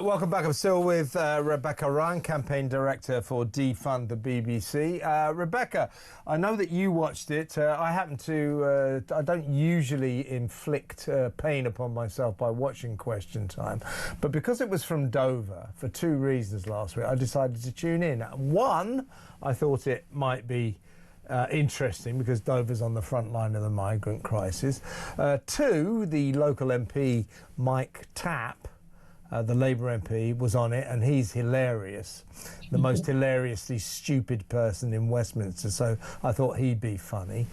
Welcome back. I'm still with Rebecca Ryan, Campaign Director for Defund the BBC. Rebecca, I know that you watched it. I don't usually inflict pain upon myself by watching Question Time, but because it was from Dover, for two reasons last week, I decided to tune in. One, I thought it might be interesting because Dover's on the front line of the migrant crisis. Two, the local MP, Mike Tapp, the Labour MP, was on it, and he's hilarious, the most hilariously stupid person in Westminster, so I thought he'd be funny.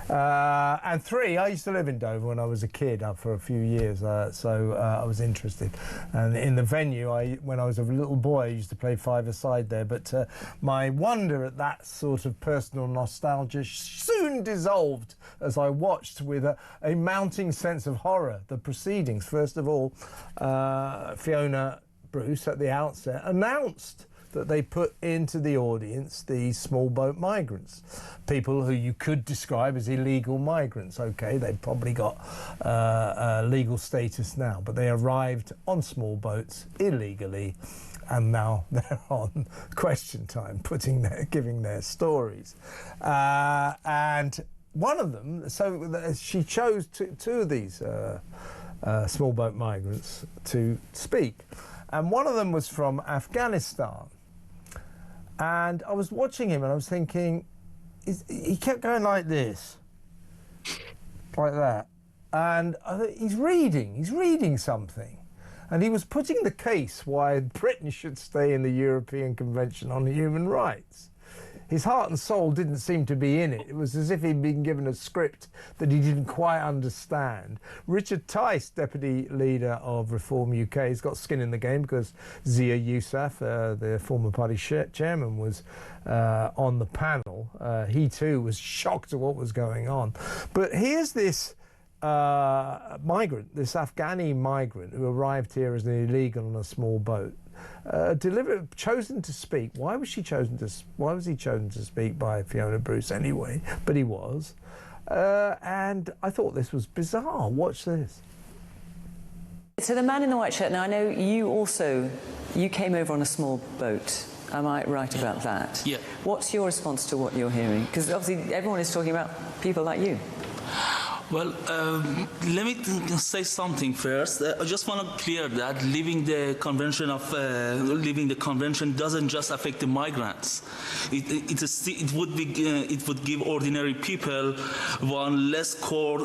And three, I used to live in Dover when I was a kid for a few years, so I was interested. And in the venue, when I was a little boy, I used to play five-a-side there, but my wonder at that sort of personal nostalgia soon dissolved as I watched with a mounting sense of horror the proceedings. First of all, Fiona Bruce at the outset announced that they put into the audience these small boat migrants, people who you could describe as illegal migrants. Okay, they've probably got legal status now, but they arrived on small boats illegally, and now they're on Question Time, giving their stories. And one of them, so she chose two of these small boat migrants to speak, and one of them was from Afghanistan. And I was watching him and I was thinking, he kept going like this, like that, and I thought, he's reading something, and he was putting the case why Britain should stay in the European Convention on Human Rights. His heart and soul didn't seem to be in it. It was as if he'd been given a script that he didn't quite understand. Richard Tice, Deputy Leader of Reform UK, has got skin in the game because Zia Yusuf, the former party chairman, was on the panel. He too was shocked at what was going on. But here's this migrant, this Afghani migrant who arrived here as an illegal on a small boat. Chosen to speak. Why was he chosen to speak by Fiona Bruce anyway? But he was, and I thought this was bizarre. Watch this. So the man in the white shirt. Now I know you came over on a small boat. Am I right about that? Yeah. What's your response to what you're hearing? Because obviously everyone is talking about people like you. Well, let me say something first. I just want to clear that leaving the convention doesn't just affect the migrants. It would give ordinary people one less court,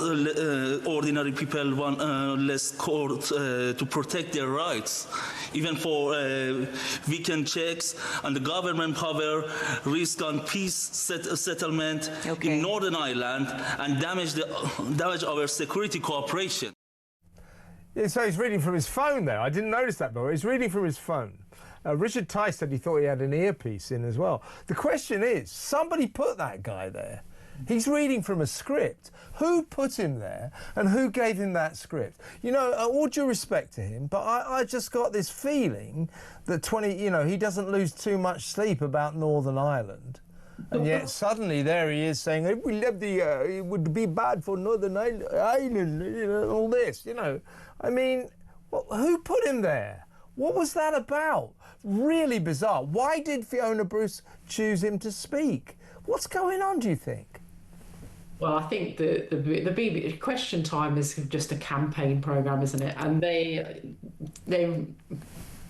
less court to protect their rights. Even for weekend checks and the government power, risk on peace settlement in Northern Ireland and damage our security cooperation. Yeah, so he's reading from his phone there. I didn't notice that, but he's reading from his phone. Richard Tice said he thought he had an earpiece in as well. The question is, somebody put that guy there. He's reading from a script. Who put him there and who gave him that script? You know, all due respect to him, but I just got this feeling that he doesn't lose too much sleep about Northern Ireland. And yet suddenly there he is saying, it would be bad for Northern Ireland, all this, I mean, who put him there? What was that about? Really bizarre. Why did Fiona Bruce choose him to speak? What's going on, do you think? Well, I think the BBC Question Time is just a campaign programme, isn't it? And they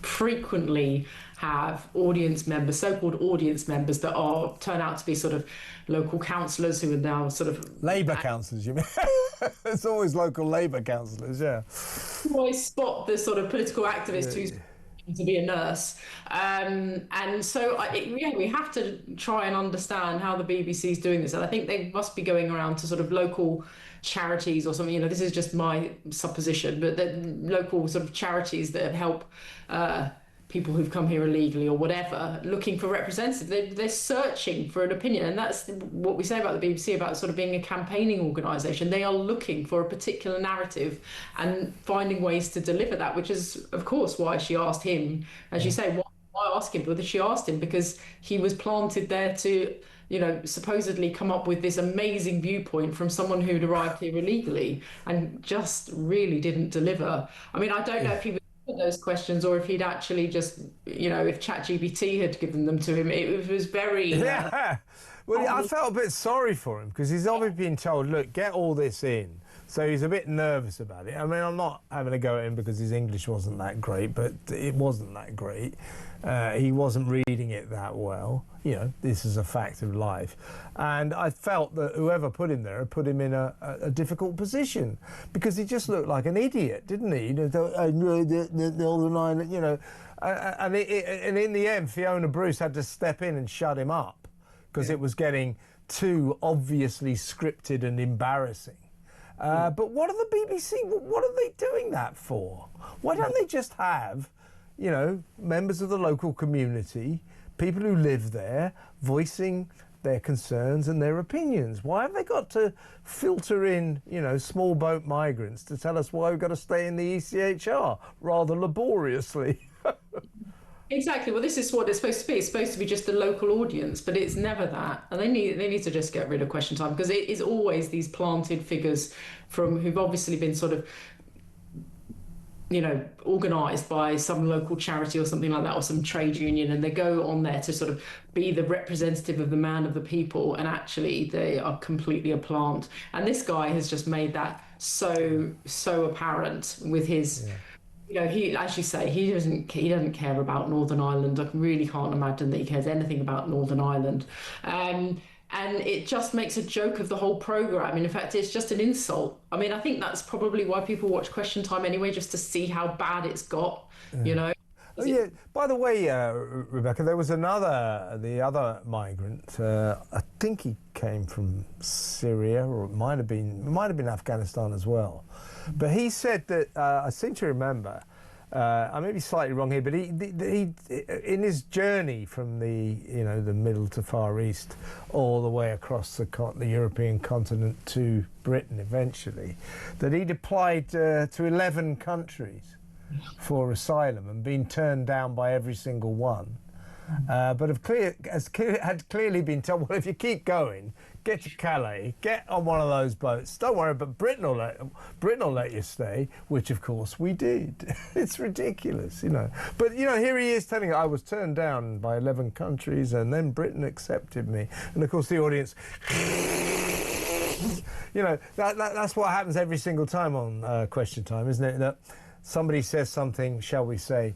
frequently have audience members, so-called audience members, that turn out to be sort of local councillors who are now sort of... Labour councillors, you mean? It's always local Labour councillors, yeah. Always spot the sort of political activist who's to be a nurse. And so, we have to try and understand how the BBC is doing this. And I think they must be going around to sort of local charities or something. This is just my supposition, but the local sort of charities that help people who've come here illegally or whatever, looking for representatives. They're searching for an opinion, and that's what we say about the BBC, about sort of being a campaigning organisation. They are looking for a particular narrative and finding ways to deliver that, which is, of course, why she asked him, as you say, why ask him? Well, she asked him because he was planted there to, supposedly come up with this amazing viewpoint from someone who'd arrived here illegally and just really didn't deliver. I mean, I don't know if he was those questions, or if he'd actually just, if ChatGPT had given them to him. It was very... Yeah. Well, I felt a bit sorry for him because he's obviously been told, look, get all this in. So he's a bit nervous about it. I mean, I'm not having a go at him because his English wasn't that great, but it wasn't that great. He wasn't reading it that well. This is a fact of life. And I felt that whoever put him there had put him in a difficult position because he just looked like an idiot, didn't he? The Northern Ireland, and in the end, Fiona Bruce had to step in and shut him up because it was getting too obviously scripted and embarrassing. But what are the BBC, what are they doing that for? Why don't they just have, members of the local community, people who live there, voicing their concerns and their opinions? Why have they got to filter in, small boat migrants to tell us why we've got to stay in the ECHR rather laboriously? Exactly. Well, this is what it's supposed to be. It's supposed to be just the local audience, but it's never that. And they need to just get rid of Question Time, because it is always these planted figures who've obviously been sort of, organised by some local charity or something like that, or some trade union, and they go on there to sort of be the representative of the man of the people, and actually they are completely a plant. And this guy has just made that so apparent with his... he, as you say, he doesn't care about Northern Ireland. I really can't imagine that he cares anything about Northern Ireland. And it just makes a joke of the whole programme. And in fact, it's just an insult. I mean, I think that's probably why people watch Question Time anyway, just to see how bad it's got, Oh, yeah. By the way, Rebecca, there was the other migrant. I think he came from Syria, or it might have been Afghanistan as well. But he said that I seem to remember. I may be slightly wrong here, but he in his journey from the middle to Far East, all the way across the European continent to Britain eventually, that he'd applied to 11 countries for asylum and been turned down by every single one. But had clearly been told, well, if you keep going, get to Calais, get on one of those boats. Don't worry, but Britain will let you stay, which of course we did. It's ridiculous, But here he is telling, I was turned down by 11 countries, and then Britain accepted me. And of course the audience, that's what happens every single time on Question Time, isn't it? That somebody says something, shall we say,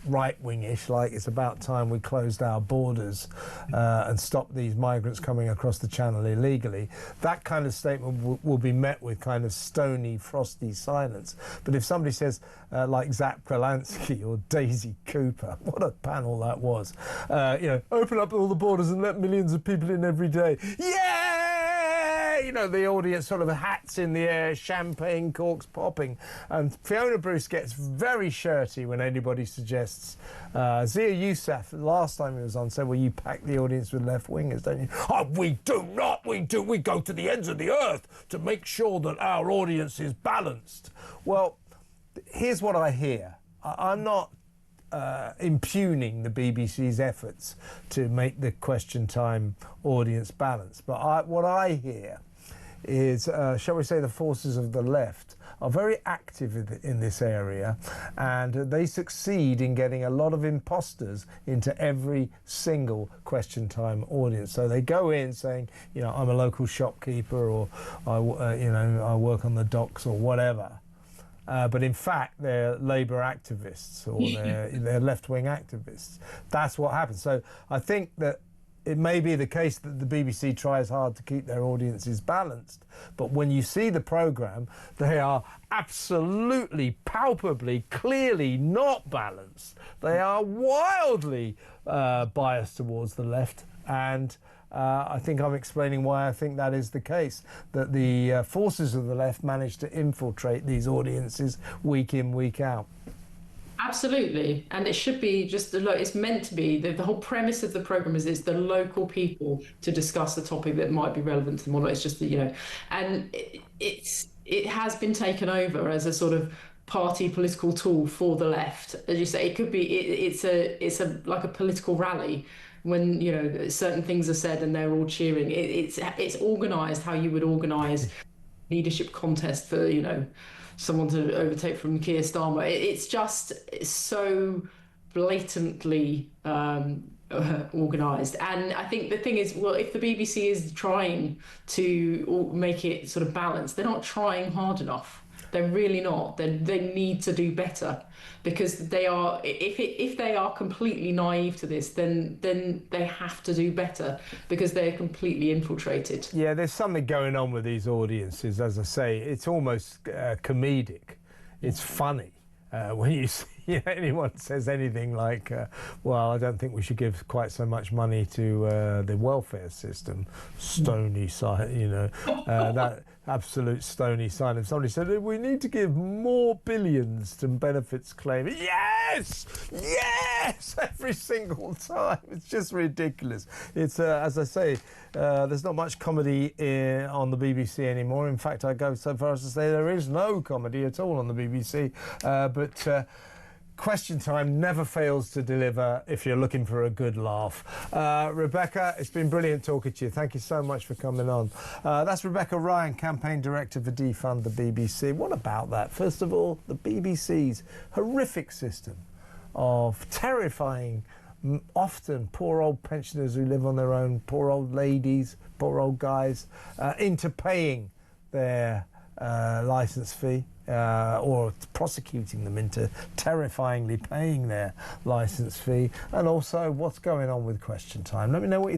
right-wingish, like it's about time we closed our borders and stopped these migrants coming across the channel illegally. That kind of statement will be met with kind of stony, frosty silence. But if somebody says, like Zap Kalansky or Daisy Cooper, what a panel that was, open up all the borders and let millions of people in every day. Yeah! The audience sort of hats in the air, champagne corks popping. And Fiona Bruce gets very shirty when anybody suggests. Zia Yusuf, last time he was on, said, well, you pack the audience with left-wingers, don't you? Oh, we do not. We do. We go to the ends of the earth to make sure that our audience is balanced. Well, here's what I hear. I'm not impugning the BBC's efforts to make the Question Time audience balanced. But what I hear is, shall we say, the forces of the left are very active in this area, and they succeed in getting a lot of imposters into every single Question Time audience. So they go in saying, I'm a local shopkeeper, or I work on the docks, or whatever. But in fact, they're Labour activists, or they're left-wing activists. That's what happens. So I think that it may be the case that the BBC tries hard to keep their audiences balanced, but when you see the programme, they are absolutely, palpably, clearly not balanced. They are wildly biased towards the left, and I think I'm explaining why I think that is the case, that the forces of the left manage to infiltrate these audiences week in, week out. Absolutely, and it should be just it's meant to be. The whole premise of the programme is it's the local people to discuss a topic that might be relevant to them or not. It's just and it has been taken over as a sort of party political tool for the left. As you say, it could be it's like a political rally when certain things are said and they're all cheering. It's organised how you would organise leadership contest for someone to overtake from Keir Starmer. It's so blatantly organised. And I think the thing is, well, if the BBC is trying to make it sort of balanced, they're not trying hard enough. They're really not. They need to do better, because they are. If they are completely naive to this, then they have to do better, because they're completely infiltrated. Yeah, there's something going on with these audiences. As I say, it's almost comedic. It's funny when you see anyone says anything like, "Well, I don't think we should give quite so much money to the welfare system." Stony side, that. Absolute stony silence. Somebody said we need to give more billions to benefits claim. Yes, yes, every single time. It's just ridiculous. It's as I say, there's not much comedy on the BBC anymore. In fact, I go so far as to say there is no comedy at all on the BBC. But Question Time never fails to deliver if you're looking for a good laugh. Rebecca, it's been brilliant talking to you. Thank you so much for coming on. That's Rebecca Ryan, Campaign Director for Defund the BBC. What about that? First of all, the BBC's horrific system of terrifying, often poor old pensioners who live on their own, poor old ladies, poor old guys, into paying their licence fee. Or prosecuting them into terrifyingly paying their licence fee, and also what's going on with Question Time. Let me know what you